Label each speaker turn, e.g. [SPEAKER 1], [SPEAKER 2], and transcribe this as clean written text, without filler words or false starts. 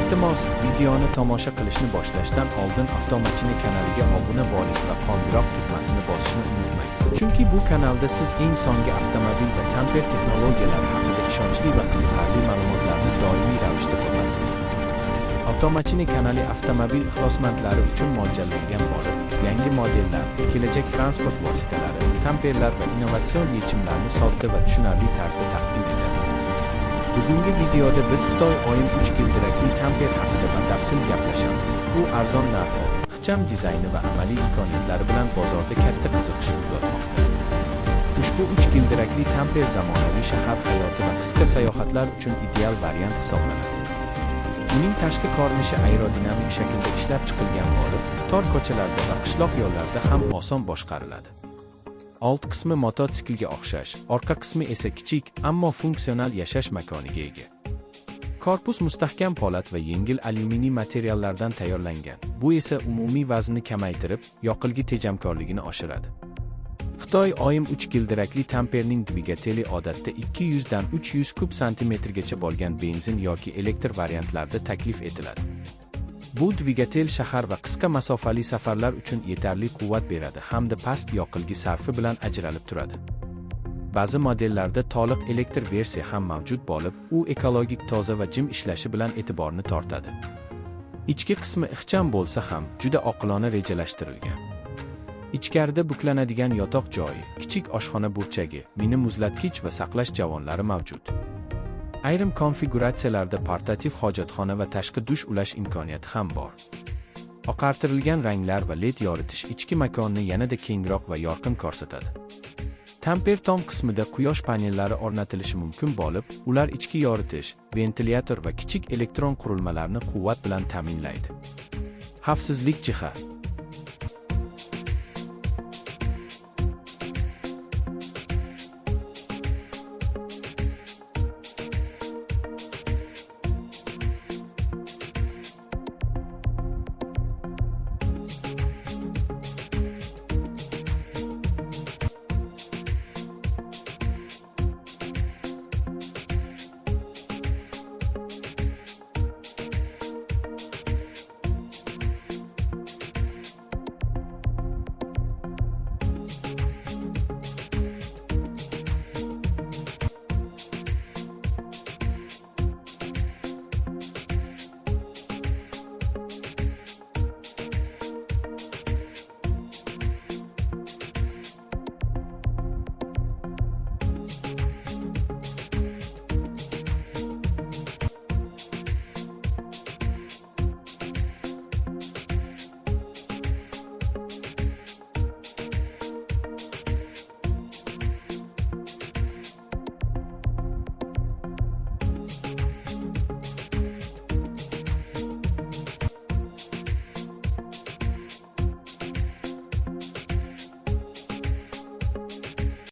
[SPEAKER 1] Iltimos, videoni tomosha qilishni boshlashdan oldin Avtomashina kanaliga obuna bo'ling va qo'ng'iroq tugmasini bosishni unutmang. Chunki bu kanalda siz eng so'nggi avtomobil va tamper texnologiyalari haqida ishonchli va qiziqarli ma'lumotlarni doimiy ravishda topasiz. Avtomashina kanali avtomobil ixlosmandlari uchun mo'ljallangan bo'lib, yangi modellar, kelajak transport vositalari, tamperlar va innovatsion yechimlarni sodda va tushunarli tarzda taqdim etadi. Bugungi videoda biz Xitoy OIM 3 g'ildirakli tamper haqida batafsil gaplashamiz. Bu arzon narxi, ixcham dizayni va amaliy imkoniyatlari bilan bozorda katta qiziqish uyg'otmoqda. Ushbu 3 g'ildirakli tamper zamonaviy shahar hayoti va qisqa sayohatlar uchun ideal variant hisoblanadi. Uning tashqi ko'rinishi aerodinamik shaklda ishlab chiqilgan bo'lib, tor ko'chalarda va qishloq yo'llarida ham oson boshqariladi. Old qismi mototsiklga o'xshash, orqa qismi esa kichik, ammo funksional yashash makoniga ega. Korpus mustahkam po'lat va yengil alyuminiy materiallardan tayyorlangan. Bu esa umumiy vaznni kamaytirib, yoqilg'i tejamkorligini oshiradi. Xitoy OIM 3 g'ildirakli tamperning dvigateli odatda 200 dan 300 kub santimetrgacha bo'lgan benzin yoki elektr variantlarda taklif etiladi. Bu dvigatel shahar va qisqa masofali safarlar uchun yetarli quvvat beradi hamda past yoqilg'i sarfi bilan ajralib turadi. Ba'zi modellarda to'liq elektr versiya ham mavjud bo'lib, u ekologik toza va jim ishlashi bilan e'tiborni tortadi. Ichki qismi ixcham bo'lsa ham, juda oqilona rejalashtirilgan. Ichkarida buklanadigan yotoq joyi, kichik oshxona burchagi, mini muzlatgich va saqlash javonlari mavjud. Ayrim konfiguratsiyalarda portativ hojatxona va tashqi dush ulash imkoniyati ham bor. Oqartirilgan ranglar va LED yoritish ichki makonni yanada kengroq va yorqin ko'rsatadi. Tamper tom qismida quyosh panellari o'rnatilishi mumkin bo'lib, ular ichki yoritish, ventilyator va kichik elektron qurilmalarni quvvat bilan ta'minlaydi. Xavfsizlik jihati.